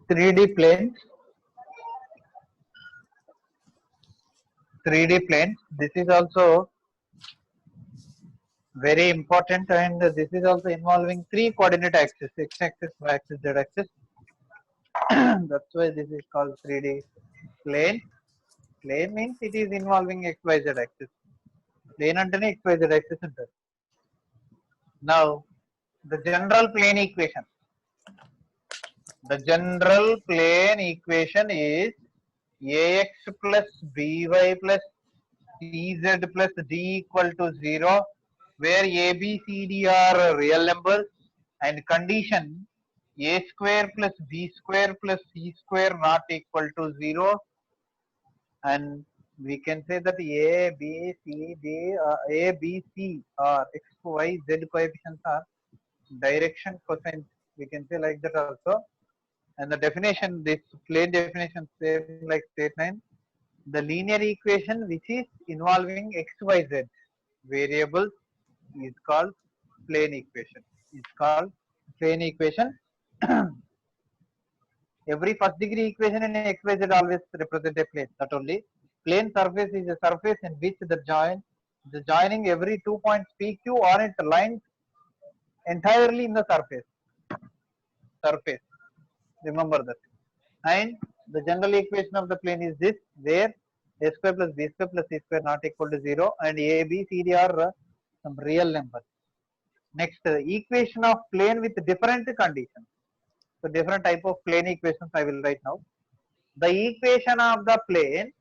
3D planes. 3D planes. This is also very important, and this is also involving three coordinate axes: x-axis, y-axis, z-axis. That's why this is called 3D plane. Plane means it is involving x, y, z axis. Plane antene x, y, z axis ఉంటుంది. Now, the general plane equation. The general plane equation is ax plus by plus cz plus d equal to 0, where a, b, c, d are real numbers, and condition a square plus b square plus c square not equal to 0, and we can say that a, b, c, d, a, b, c or x, y, z coefficients are direction cosine. We can say like that also. And the definition, this plane definition, same like state 9. The linear equation which is involving x, y, z variables is called plane equation. It's called plane equation. Every first degree equation in x, y, z always represent a plane. Not only plane surface is a surface in which the joining every 2 points PQ on its lines entirely in the surface. Remember that. And the general equation of the plane is this, where a square plus b square plus c square not equal to 0, and a, b, c, d are some real numbers. Next, equation of plane with different conditions. So different type of plane equations I will write now. The equation of the plane,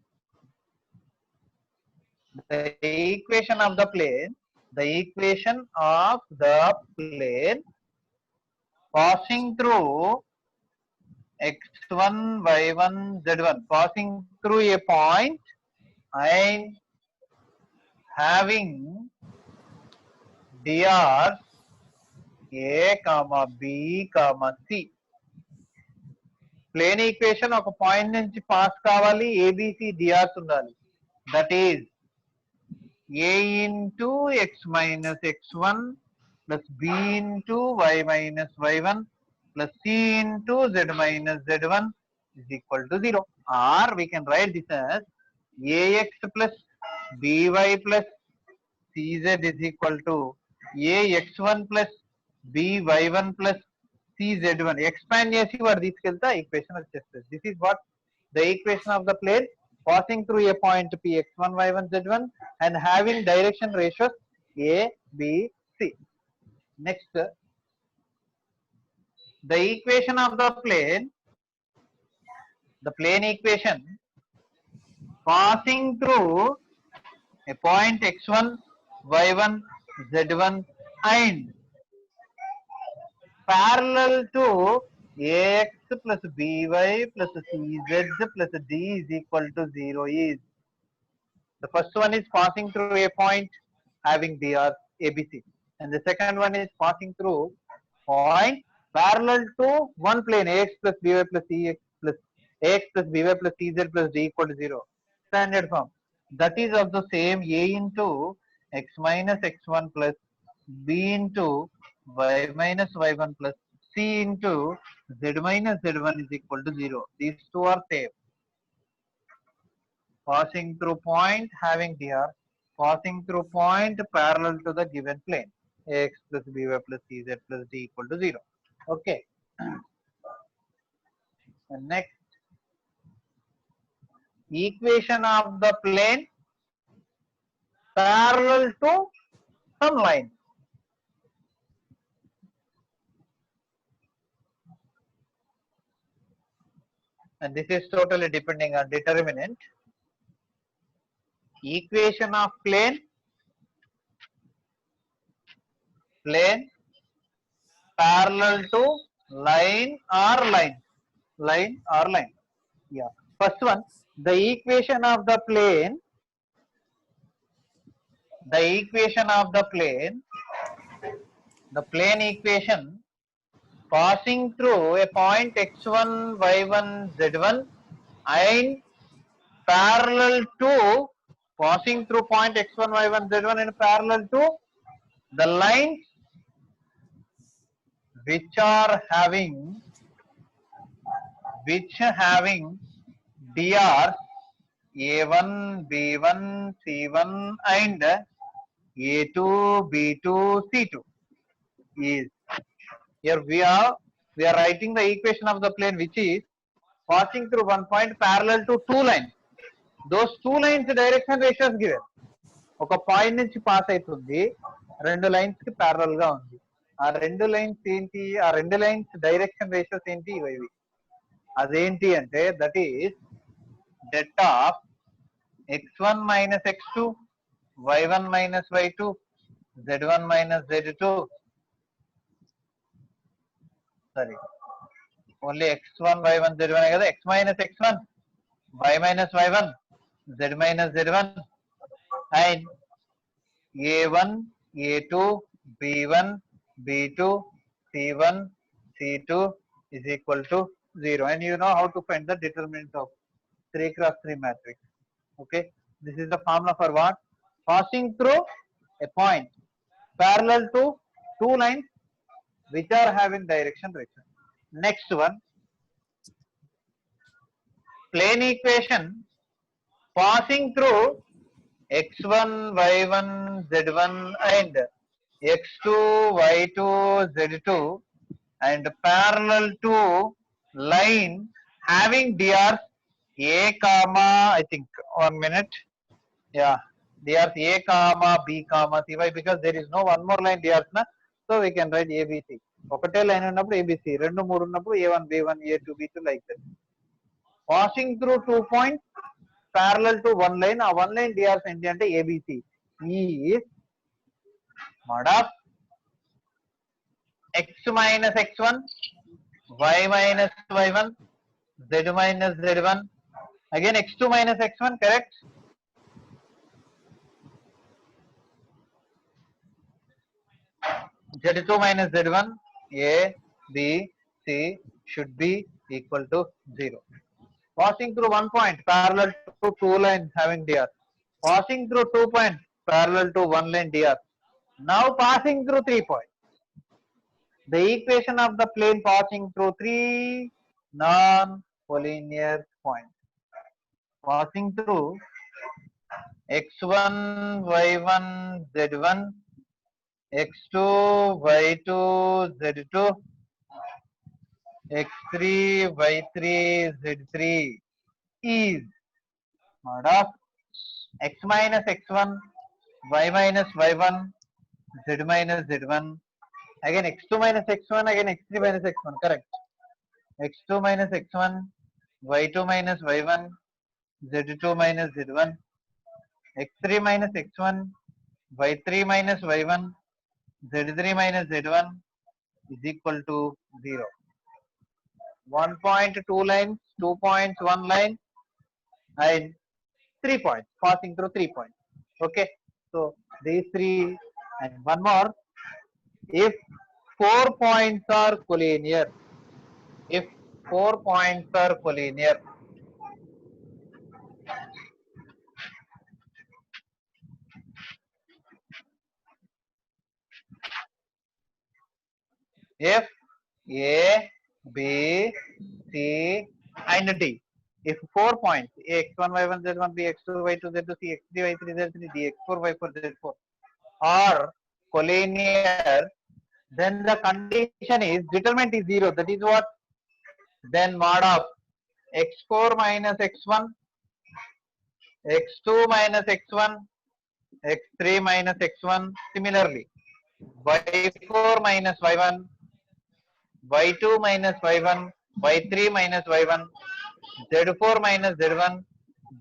passing through x1, y1, z1, passing through a point and having drs a, b, c. Plane equation ఒక point నుంచి pass కావాలి, abc drs ఉండాలి. That is a into x minus x1 plus b into y minus y1 plus c into z minus z1 is equal to 0. Or we can write this as ax plus by plus cz is equal to ax1 plus by1 plus cz1. Expand చేసి వాడు తీసుకెళ్తా equation వచ్చేస్తుంది. This is what the equation of the plane passing through a point p x1, y1, z1 and having direction ratios a, b, c. Next, the equation of the plane equation passing through a point x1, y1, z1 and parallel to ax plus by plus cz plus d is equal to 0 is, the first one is passing through a point having dr abc, and the second one is passing through point parallel to one plane ax plus by plus cx plus ax plus by plus cz plus d equal to 0. Standard form. That is of the same a into x minus x1 plus b into y minus y1 plus c into z minus z1 is equal to 0. These two are same. Passing through point having dr, passing through point parallel to the given plane ax plus by plus cz plus d equal to 0. Okay. And next, equation of the plane parallel to some line. And this is totally depending on determinant. Equation of plane parallel to line or line. Yeah. First one, the equation of the plane equation passing through a point x1, y1, z1 and parallel to passing through point x1, y1, z1 and parallel to the lines which are having dr a1, b1, c1 and a2, b2, c2 is, here we are writing the equation of the plane which is passing through one point parallel to two lines. Those two lines direction ratios given. ఒక point నుంచి pass అవుతుంది, రెండు lines కి parallel గా ఉంది. ఆ రెండు lines ఏంటి, ఆ రెండు లైన్స్ డైరెక్షన్ రేషియోస్ ఏంటి, ఇవి. అదేంటి అంటే that is det of x1 minus x2, y1 minus y2, z1 minus z2, sorry, only x1, y1, z1 కదా, x minus x1, y minus y1, z minus z1 and a1, a2, b1, b2, c1, c2 is equal to 0, and you know how to find the determinant of 3 cross 3 matrix. Okay, this is the formula for what? Passing through a point parallel to two lines which are having direction ratio. Next one, plane equation passing through x1, y1, z1 and x2, y2, z2 and parallel to line having drs a comma, I think 1 minute, yeah, drs a comma b comma c, why? Because there is no one more line drs na, so we can write abc. ఒకటే line ఉన్నప్పుడు abc, రెండు మూడు ఉన్నప్పుడు a1 b1 a2 b2 like that. Passing through 2 points parallel to one line, ఆ one line drs ఏంటి అంటే abc is mod of x minus x1, y minus y1, z minus z1, again x2 minus x1, correct? z2 minus z1, a, b, c should be equal to 0. Passing through one point parallel to two lines having dr. Passing through 2 points parallel to one line dr. Now passing through 3 points. The equation of the plane passing through 3 non-collinear points. Passing through x1, y1, z1, x2, y2, z2, x3, y3, z3 is mod of x minus x1, y minus y1, z minus z1, again x2 minus x1, again x3 minus x1, correct? x2 minus x1, y2 minus y1, z2 minus z1, x3 minus x1, y3 minus y1, z3 minus z1 is equal to 0. 1 point, 2 lines, 2 points, 1 line and 3 points, passing through 3 points. Okay, so these three and one more. If 4 points are collinear, if 4 points are collinear, if A, B, C and D, if 4 points x1, y1, z1, b, x2, y2, z2, c, x3, y3, z3, d, x4, y4, z4 are collinear, then the condition is determinant is 0. That is what? Then mod of x4 minus x1, x2 minus x1, x3 minus x1. Similarly, y4 minus y1, y2 minus y1, y3 minus y1, z4 minus z1,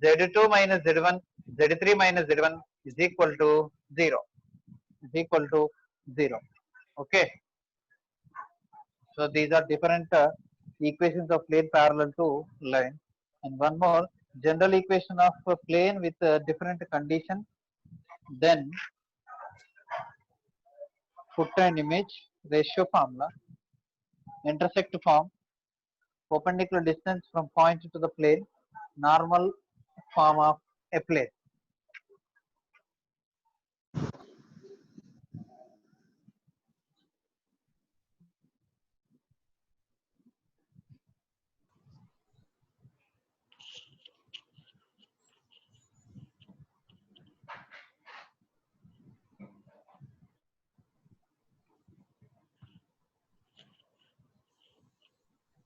z2 minus z1, z3 minus z1 is equal to 0. Is equal to 0. Okay. So these are different equations of plane parallel to line. And one more, general equation of a plane with different condition. Then put an image, ratio formula, intersect form, perpendicular distance from point to the plane, normal form of a plane.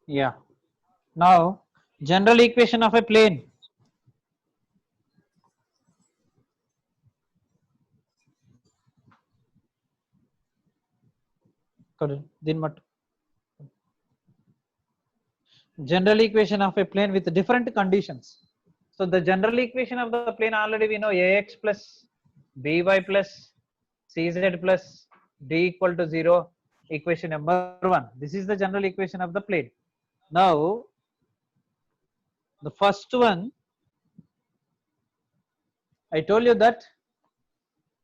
Yeah. Now, general equation of a plane. General equation of a plane with different conditions. So the general equation of the plane already we know ax plus by plus cz plus d equal to 0, equation number 1. This is the general equation of the plane. Now the first one, I told you that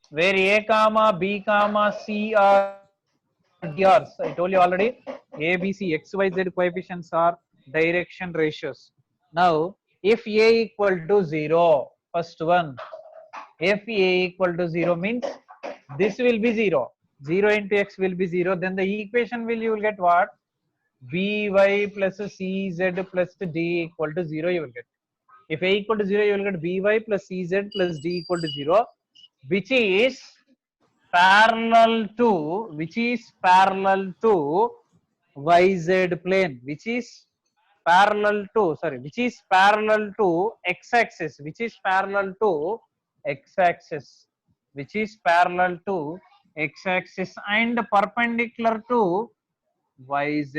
where a comma b comma c are drs, I told you already, a b c x y z coefficients are direction ratios. Now if a equal to 0, first one, if a equal to 0 means this will be 0, 0 into x will be 0, then the equation will, you will get what, by plus cz plus d equal to 0 you will get. If a equal to 0, you will get by plus cz plus d equal to 0, which is parallel to yz plane, which is parallel to x-axis, and perpendicular to yz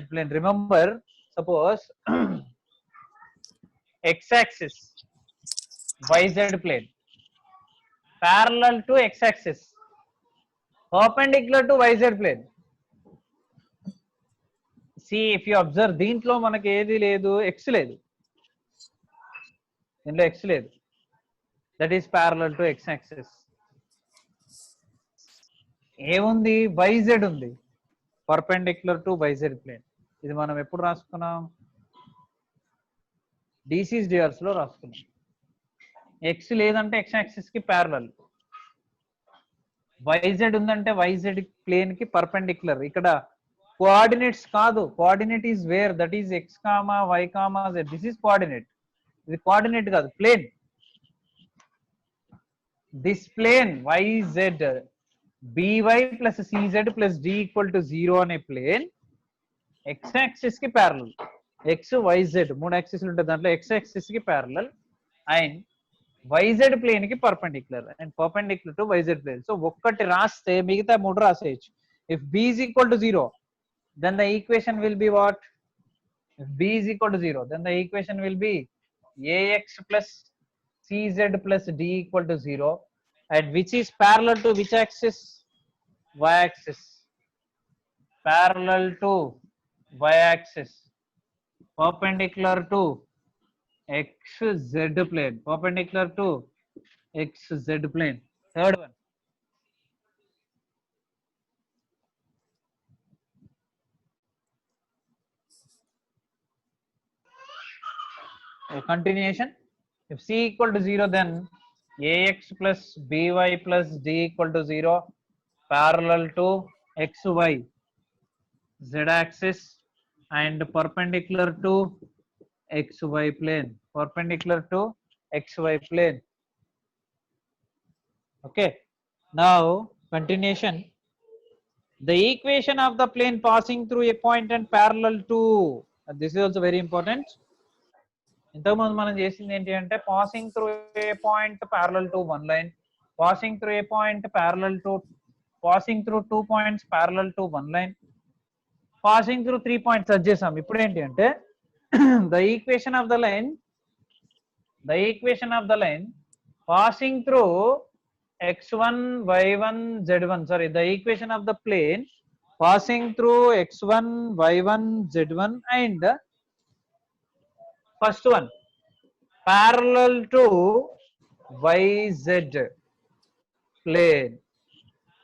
plane. Remember, suppose x-axis yz plane parallel to x-axis, perpendicular to yz plane. See, if you observe, దీంట్లో మనకి ఏది లేదు, x లేదు, దీంట్లో x లేదు, that is parallel to x-axis. ఏముంది, yz ఉంది, perpendicular to yz plane. ఇది మనం ఎప్పుడు రాసుకున్నాం, DC's DRs లో రాసుకున్నాం. x లేదంటే x-axis కి parallel, yz ఉందంటే yz plane కి perpendicular. ఇక్కడ coordinates కాదు, coordinate is where, that is x comma y comma z, this is coordinate, ఇది coordinate కాదు, plane. This plane yz by plus cz plus d equal to 0 అనే plane x axis కి parallel, x yz మూడు axis ఉంటాయి, దాంట్లో x axis కి parallel and yz plane కి perpendicular and perpendicular to yz plane. So ఒక్కటి రాస్తే మిగతా మూడు రాసేయచ్చు. If b is equal to 0, then the equation will be what? If b is equal to 0, then the equation will be ax plus cz plus d equal to 0, and which is parallel to which axis? Y axis. Parallel to y axis, perpendicular to xz plane, perpendicular to xz plane. Third one, a continuation. If c equal to 0, then ax plus by plus d equal to 0, parallel to xy z axis and perpendicular to xy plane, perpendicular to xy plane. Okay, now continuation. The equation of the plane passing through a point and parallel to, this is also very important. ఇంతకుముందు మనం చేసింది ఏంటి అంటే passing through a point parallel to one line, passing through a point parallel to, passing through 2 points parallel to one line, passing through 3 points search చేసాం. ఇప్పుడు ఏంటి అంటే the equation of the line passing through x1 y1 z1, sorry, the equation of the plane passing through x1 y1 z1 and first one parallel to yz plane,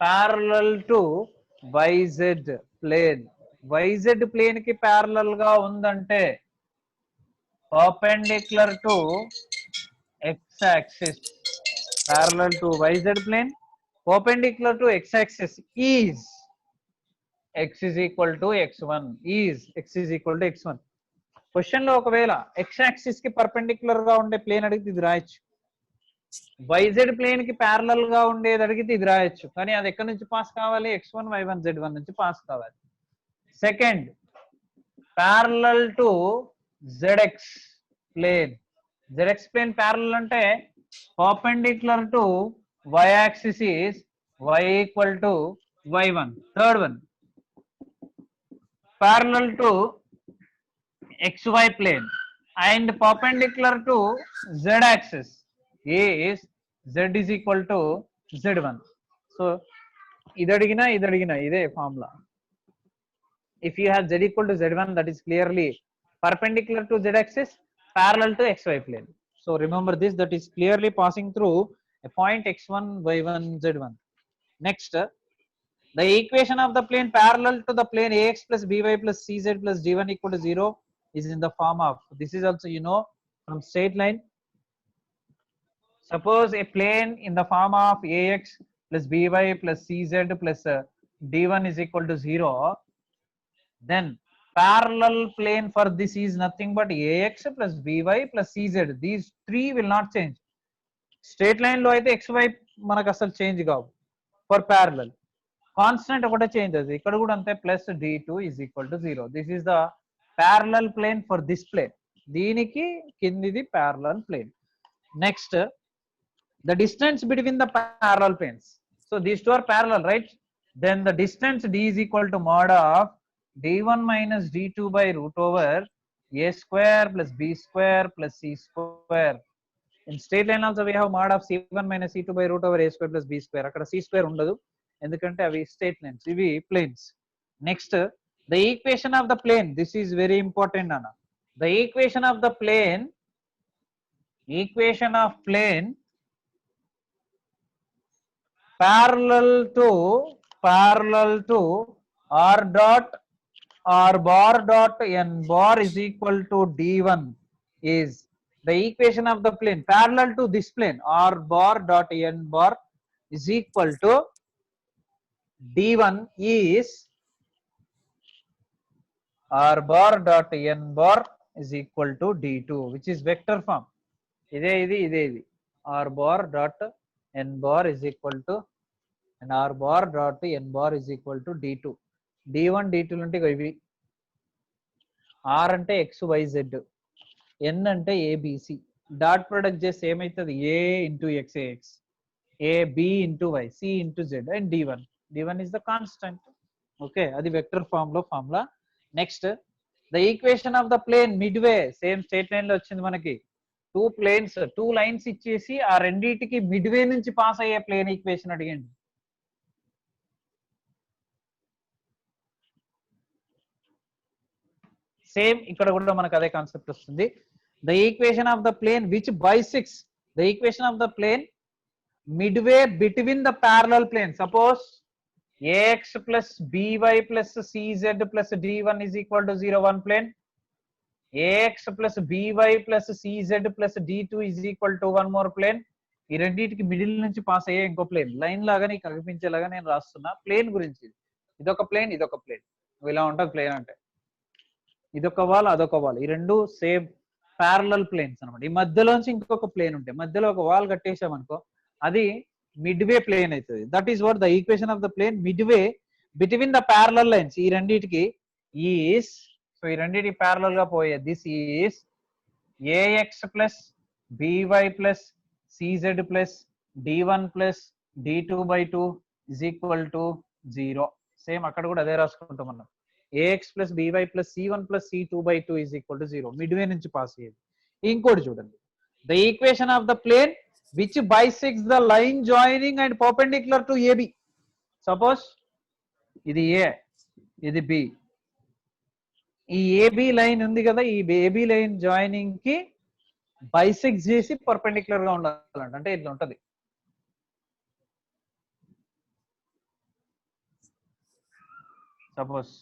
parallel to yz plane, yz plane కి parallel గా ఉందంటే perpendicular to x axis, parallel to yz plane, perpendicular to x axis is x is equal to x1, is x is equal to x1. Question లో ఒకవేళ x axis కి perpendicular గా ఉండే plane అడిగితే ఇది రాయొచ్చు, yz ప్లేన్ కి parallel గా ఉండేది అడిగితే ఇది రాయొచ్చు, కానీ అది ఎక్కడి నుంచి పాస్ కావాలి, x1 y1 z1 నుంచి పాస్ కావాలి. Second, parallel to ZX plane. ZX plane parallel ante perpendicular to y axis is y equal to y1. Third one, parallel to xy plane and perpendicular to z axis is z is equal to z1. So idadigina ide formula. If you have z equal to z1, that is clearly perpendicular to z axis, parallel to xy plane. So remember this, that is clearly passing through a point x1 y1 z1. Next, the equation of the plane parallel to the plane ax plus by plus cz plus d1 equal to 0 is in the form of, this is also you know from straight line. Suppose a plane in the form of ax plus by plus cz plus d1 is equal to 0, then parallel plane for this is nothing but ax plus by plus cz. These three will not change. Straight line lo aithe xy manaku asalu change kavu. For parallel constant ఒకటే change అది, ఇక్కడ కూడా అంతే, plus d2 is equal to 0. This is the parallel plane for this plane. దీనికి కిందిది parallel plane. Next, the distance between the parallel planes. So these two are parallel, right? Then the distance d is equal to mod of d1 minus d2 by root over a square plus b square plus c square. In straight line also we have mod of c1 minus c2 by root over a square plus b square. అక్కడ c square ఉండదు ఎందుకంటే అవి straight lines, ఇవి planes. Next, the equation of the plane, this is very important అన్న. The equation of the plane, equation of plane parallel to r dot r bar dot n bar is equal to d1 is the equation of the plane parallel to this plane r bar dot n bar is equal to d1 is r bar dot n bar is equal to d2, which is vector form. Ide r bar dot n bar is equal to, and r bar dot n bar is equal to d2. d1 d2 అంటే ఇవి. r అంటే x y z, n అంటే a b c. Dot product చేస్తే ఏమైతుంది, a into x ax, a b into y, c into z, and d1 is the constant. Okay, అది vector form లో formula. Next, the equation of the plane midway, same straight line లో వచ్చింది మనకి. Two lines ఇచ్చేసి ఆ రెండింటికి midway నుంచి pass అయ్యే ప్లేన్ ఈక్వేషన్ అడిగండి. సేమ్ ఇక్కడ కూడా మనకు అదే కాన్సెప్ట్ వస్తుంది. The equation of the plane which bisects, the equation of the plane midway between the parallel plane. Suppose ax plus by plus cz plus d1 is equal to 0, one plane. ax plus by plus cz plus d2 is equal to one more plane. ఈ రెండింటికి middle నుంచి pass అయ్యే ఇంకో plane. Line లాగా నీకు కనిపించేలాగా నేను రాస్తున్నా plane గురించి. ఇదొక ప్లేన్, ఇదొక ప్లేన్, ఇలా ఉంటుంది ప్లేన్ అంటే. ఇదొక వాల్, అదొక వాల్, ఈ రెండు సేమ్ ప్యారలల్ ప్లేన్స్ అనమాట. ఈ మధ్యలోంచి ఇంకొక ప్లేన్ ఉంటే, మధ్యలో ఒక వాల్ కట్టేసామనుకో, అది మిడ్వే ప్లేన్ అవుతుంది. That is what the equation of the plane midway between the parallel lines. ఈ రెండింటికి ఈస్, సో ఈ రెండింటికి ప్యారలల్ గా పోయే, this is ax plus by plus cz plus d1 plus d2/2 is equal to 0. Same అక్కడ కూడా అదే రాసుకుంటాం మనం. ax plus by plus c1 plus c2/2 is equal to 0, midway నుంచి పాస్ అయ్యేది. ఇంకోటి చూడండి, the equation of the plane which bisects the line joining and perpendicular to AB. Suppose ఇది A, ఇది B. ఈ AB లైన్ ఉంది కదా, ఈ AB లైన్ జాయినింగ్ కి బైసెక్ట్ చేసి పర్పెండిక్యులర్ గా ఉండాలంట. అంటే ఇట్లా ఉంటది. సపోజ్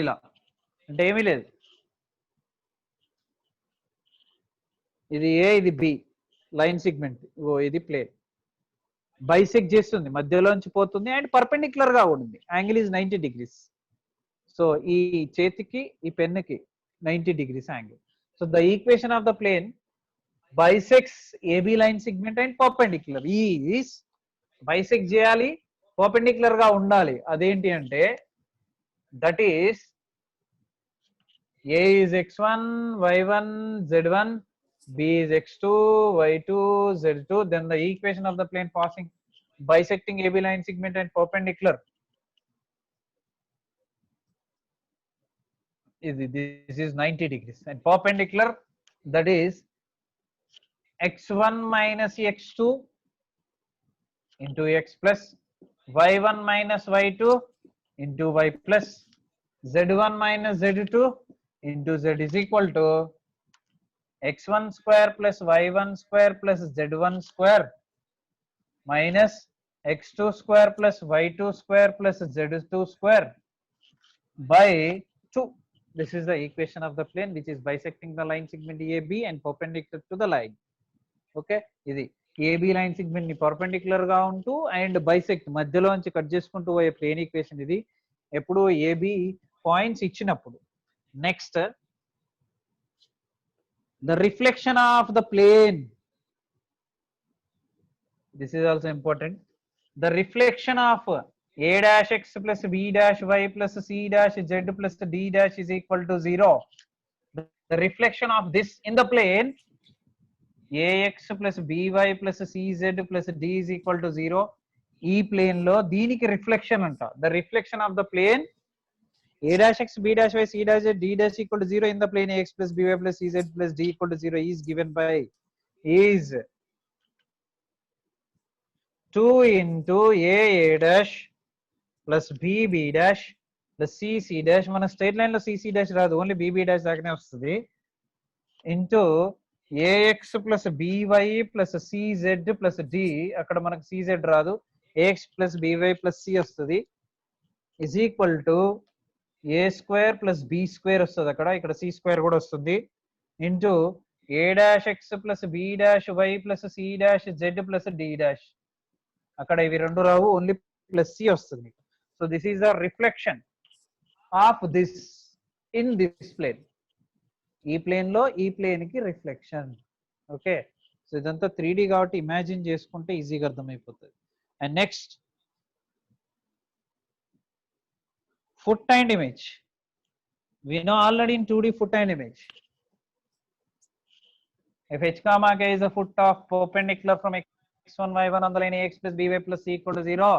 ఇలా, అంటే ఏమీ లేదు, ఇది ఏ, ఇది బి లైన్ సెగ్మెంట్, ఇది ప్లేన్ బైసెక్ట్ చేస్తుంది, మధ్యలోంచి పోతుంది అండ్ పర్పెండిక్యులర్ గా ఉంది. Angle is 90 degrees. సో ఈ చేతికి ఈ పెన్నుకి 90 degrees angle. So the equation of the plane bisects AB line segment and perpendicular is bisect చేయాలి perpendicular గా ఉండాలి అదేంటి అంటే that is A is x1 y1 z1 B is x2 y2 z2 then the equation of the plane passing bisecting AB line segment and perpendicular this is 90 degrees and perpendicular that is x1 minus x2 into x plus y1 minus y2 into y plus z1 minus z2 into z is equal to x1 square plus y1 square plus z1 square minus x2 square plus y2 square plus z2 square by 2. This is the equation of the plane which is bisecting the line segment AB and perpendicular to the line. Okay, ఇది AB line segment ని perpendicular గా ఉంటూ and bisect మధ్యలోంచి cut చేసుకుంటూ పోయే plane equation ఇది ఎప్పుడు AB points ఇచ్చినప్పుడు. Next the reflection of the plane, this is also important, the reflection of a dash x plus b dash y plus c dash z plus d dash is equal to 0. The reflection of this in the plane ax plus by plus cz plus d is equal to 0. ఈ plane లో దీనికి reflection అంట. the reflection of the plane a dash x b dash y c dash z d dash equal to 0 in the plane ax plus by plus cz plus d equal to 0 is given by is 2 into a dash plus b dash plus c dash మన straight line లో c dash రాదు only b dash దాకానే వస్తుంది into ax plus by plus cz plus d అక్కడ మనకు cz రాదు ax plus by plus c వస్తుంది is equal to a square plus b square వస్తుంది అక్కడ ఇక్కడ c square కూడా వస్తుంది into a dash x plus b dash y plus c dash z plus d dash అక్కడ ఇవి రెండు రావు ఓన్లీ ప్లస్ సి వస్తుంది. So this is the reflection of this in this plane. ఈ ప్లేన్ లో ఈ ప్లేన్ కి రిఫ్లెక్షన్. ఓకే, సో ఇదంతా 3D కాబట్టి ఇమాజిన్ చేసుకుంటే ఈజీగా అర్థమైపోతుంది. And next foot and image. We know already in 2D foot and image. If h comma k is the foot of perpendicular from x1 y1 on the line ax plus by plus c equal to 0,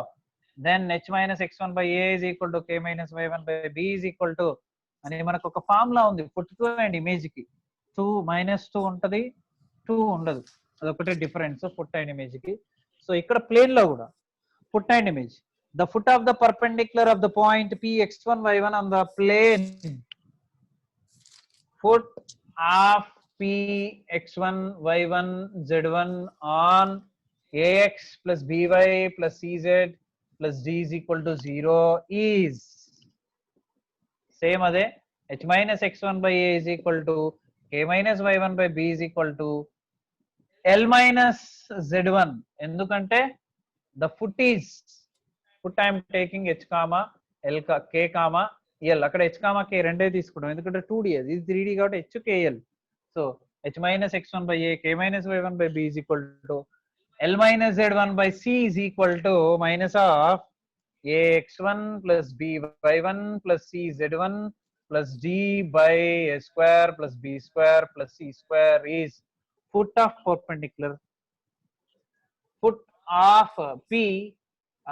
then h minus x1 by a is equal to k minus y1 by b is equal to అని మనకు ఒక formula ఉంది foot కు and image కి. 2 -2 ఉంటది, 2 ఉండదు, అదొకటే difference foot and image కి. సో ఇక్కడ ప్లేన్ లో కూడా foot and image, the foot of the perpendicular of the point p x1 y1 on the plane, foot of p x1 y1 z1 on ax plus by plus cz plus d is equal to 0 is same అదే h minus x1 by a is equal to k minus y1 by b is equal to l minus z1. ఎందుకంటే the foot is foot I am taking h comma l k comma l, అక్కడ h comma k రెండే తీసుకుంటాం ఎందుకంటే 2D అది, ఇది 3D కాబట్టి h k l. So h minus x1 by a k minus y1 by b is equal to l minus z1 by c is equal to minus of ax1 plus by1 plus c z1 plus d by a square plus b square plus c square is foot of perpendicular, foot of p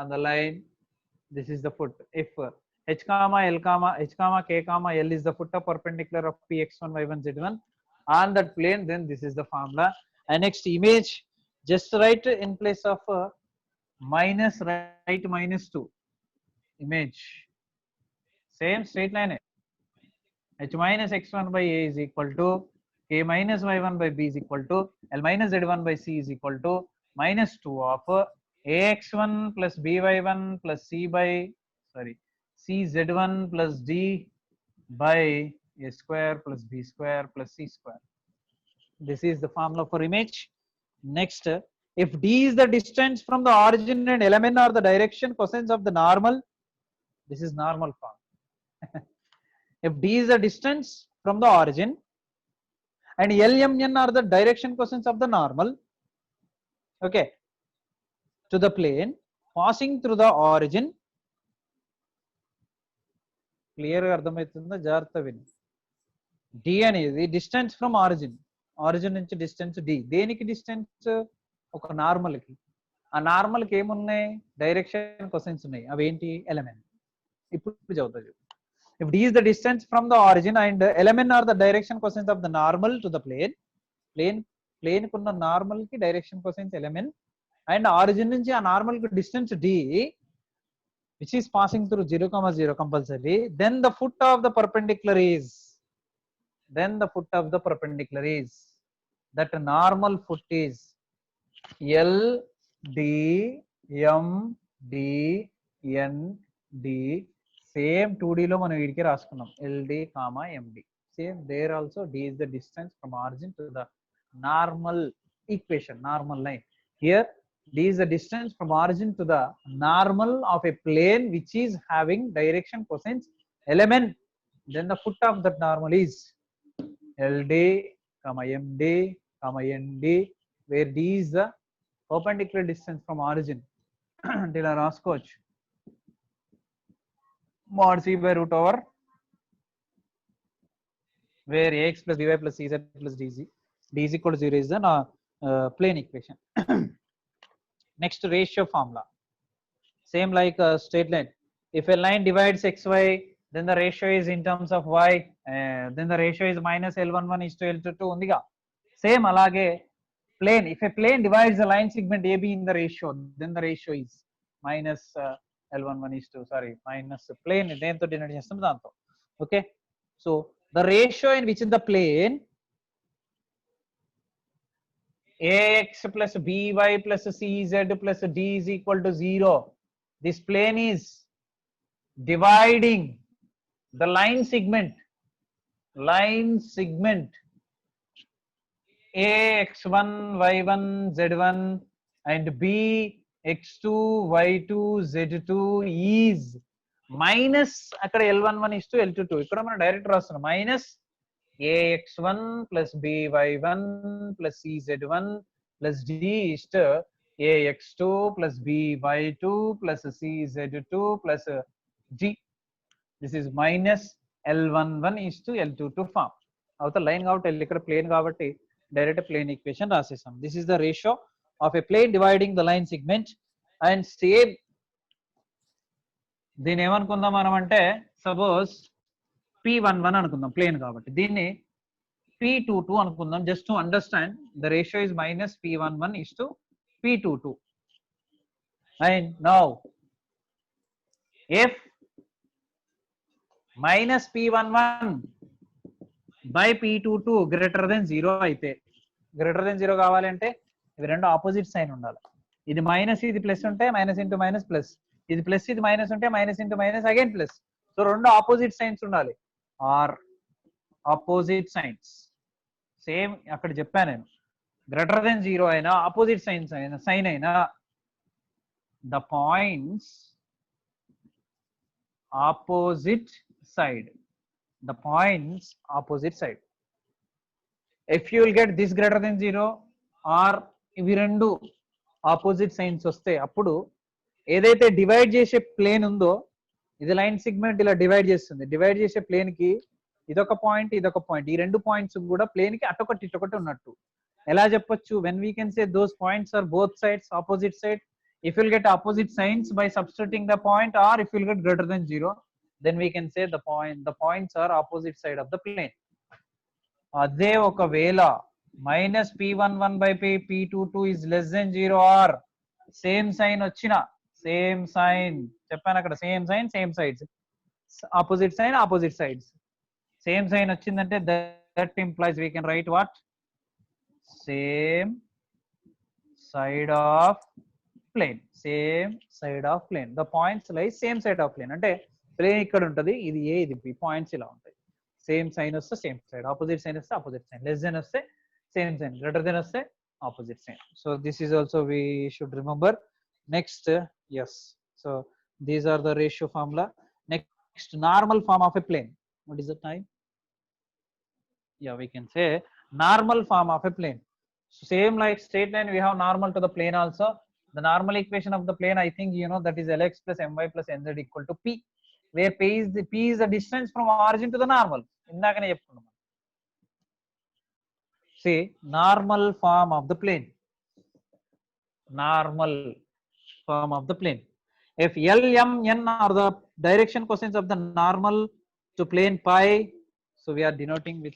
on the line. This is the foot. If h comma l comma h comma k comma l is the foot of perpendicular of p x1 y1 z1 on that plane, then this is the formula. And next image, just write in place of minus, write -2. Image same straight line, h minus x1 by a is equal to k minus y1 by b is equal to l minus z1 by c is equal to -2 of ax1 plus by1 plus cz1 plus d by a square plus b square plus c square. This is the formula for image. Next, if d is the distance from the origin and element or the direction cosines of the normal, this is normal form. If d is the distance from the origin and LMN are the direction coefficients of the normal, okay, to the plane passing through the origin. Clear గా అర్థమవుతుందా? జాగ్రత్త విని. D అనేది distance from origin, origin నుంచి distance D. దేనికి distance? ఒక normal కి. ఆ నార్మల్ కి ఏమున్నాయి? డైరెక్షన్ కోసెన్స్ ఉన్నాయి. అవి ఏంటి? ఎలిమెంట్. ఇప్పుడు చదువుతా. If d is the distance from the origin and element are the direction cosines of the normal to the plane కున్న నార్మల్ కి డైరెక్షన్ కోసెన్స్ ఎలిమెంట్, అండ్ ఆరిజిన్ నుంచి ఆ నార్మల్ కి distance d which is passing through 0, 0 compulsory, then the foot of the perpendicular is that normal foot is L D M D N D. Same 2D లో మనం వీడికి రాసుకున్నాం LD, MD. Same there also D is the distance from origin to the normal equation, normal line. Here D is the distance from origin to the normal of a plane which is having direction cosines element. Then the foot of that normal is LD, MD, ND, where D is the perpendicular distance from origin. అంటే ఇలా రాసుకోవచ్చు. mod c by root over where ax plus by plus cz plus dz, d is equal to 0 is the plane equation. Next, ratio formula. Same like a straight line. If a line divides xy, then the ratio is in terms of y, then the ratio is minus L11 is to L22 undiga. Same alage plane. If a plane divides the line segment AB in the ratio, then the ratio is minus L11 is to, minus plane దేంతో denote చేస్తాం దాంతో. Okay, so the ratio in which the plane ax plus by plus cz plus d is equal to 0, this plane is dividing the line segment ax1 y1 z1 and b x2 y2 z2 is minus అక్కడ L11 is to L22. ఇక్కడ మనం direct రాస్తున్నాం minus ax1 plus by1 plus cz1 plus d is to ax2 plus by2 plus cz2 plus g. This is minus L11 is to L22 form. అవతల line కాబట్టి L ఇక్కడ plane కాబట్టి direct plane equation రాసేసాం. This is the ratio of a plane dividing the line segment. And same దీన్ని ఏమనుకుందాం మనం అంటే, suppose P11 అనుకుందాం plane కాబట్టి, దీన్ని P22 అనుకుందాం. Just to understand the ratio is minus P11 is to P22. And now if minus P11 by P22 greater than 0 అయితే, greater than 0 కావాలంటే ఇవి రెండు ఆపోజిట్ సైన్ ఉండాలి. ఇది మైనస్, ఇది ప్లస్ ఉంటే మైనస్ ఇంటూ మైనస్ ప్లస్, ఇది ప్లస్ ఇది మైనస్ ఉంటే minus into minus again plus. So రెండు ఆపోజిట్ సైన్స్ ఉండాలి, ఆర్ ఆపోజిట్ సైన్స్. సేమ్ అక్కడ చెప్పాను నేను, గ్రేటర్ దెన్ 0 అయినా ఆపోజిట్ సైన్స్ అయినా సైన్ అయినా the points opposite side, the points opposite side. If you will get this greater than 0 or ఇవి రెండు ఆపోజిట్ సైన్స్ వస్తే, అప్పుడు ఏదైతే డివైడ్ చేసే ప్లేన్ ఉందో, ఇది లైన్ సెగ్మెంట్ ఇలా డివైడ్ చేస్తుంది. డివైడ్ చేసే ప్లేన్ కి ఇదొక పాయింట్, ఇదొక పాయింట్, ఈ రెండు పాయింట్స్ కూడా ప్లేన్ కి అటొకటి ఇటొకటి ఉన్నట్టు. ఎలా చెప్పొచ్చు? when we can say those points are both sides opposite side, if you will get opposite signs by substituting the point, or if you will get greater than 0, then we can say the points are opposite side of the plane. అదే ఒకవేళ minus P11 by P22 is less than 0 or same sign వచ్చిన, same sign చెప్పాను అక్కడ, same sign same sides, opposite sign opposite sides, same sign వచ్చిందంటే that implies we can write what? Same side of plane, same side of plane. The points lie same side of plane. అంటే plane ఇక్కడ ఉంటది, ఇది ఏ ఇది B, points ఇలా ఉంటాయి. Same sign వస్తే same side, opposite sign వస్తే ఆపోజిట్ సైన్, లెస్ దెన్ వస్తే సేమ్ సైన్, గ్రేటర్ దెన్ వస్తే opposite sign. So this is also we should remember. Next, yes, so these are the ratio formula. Next, normal form of a plane. What is the time? Yeah, we can say normal form of a plane. So same like straight line, we have normal to the plane also. The normal equation of the plane, I think you know, that is Lx plus My plus Nz equal to P, where P is the distance from origin to the normal. ఇందాకనే చెప్పుకున్నాం. See, normal form of the plane. Normal form of the plane. If L, M, N are the direction coefficients of the normal to plane pi, so we are denoting with